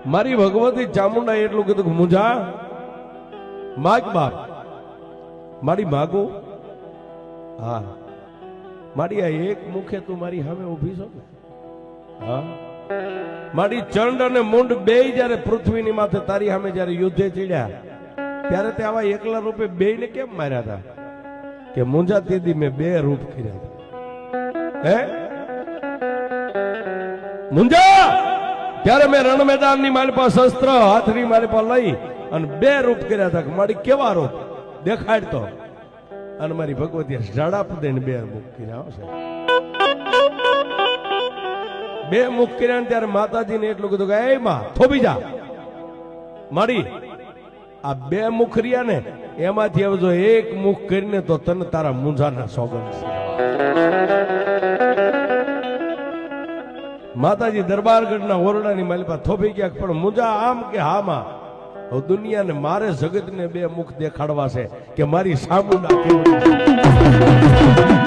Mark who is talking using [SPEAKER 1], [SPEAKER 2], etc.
[SPEAKER 1] મારી ભગવતી ચામુંડા એટલું કીધું કે મુંજા માગ બાપ મારી માગો હા મારી આ એક મુખે તું મારી સામે ઊભી છો ને હા મારી ચંડ અને મુંડ બે જયારે પૃથ્વીની માથે તારી સામે જયારે યુદ્ધે ચડ્યા ત્યારે તે આવા એકલા રૂપે બે ને કેમ માર્યા હતા કે મુંજા તેદી મેં બે રૂપ કર્યા હતા હે મુંજા ત્યારે મેં રણ મેદાન ની મારી પાસે શસ્ત્ર હાથની મારી પાસે લઈ અને બે રૂપ કર્યા હતા મારી કેવા રૂપ દેખાડતો અને મારી ભગવતી ઝાડાપ દઈને બે મુખ કર્યા આવશે બે મુખ કર્યા ને ત્યારે માતાજીને એટલું કીધું કે એ માં થોભી જા મારી આ બે મુખ રહ્યા ને એમાંથી હવે જો એક મુખ કરીને તો તને તારા મુંજાના સોગંદ છે માતાજી દરબારગઢના ઓરડાની માલિપા થોભી ગયા પણ મુંજા આમ કે હા માં હવે દુનિયાને મારે જગતને બે મુખ દેખાડવા છે કે મારી સામુંડા કેવડી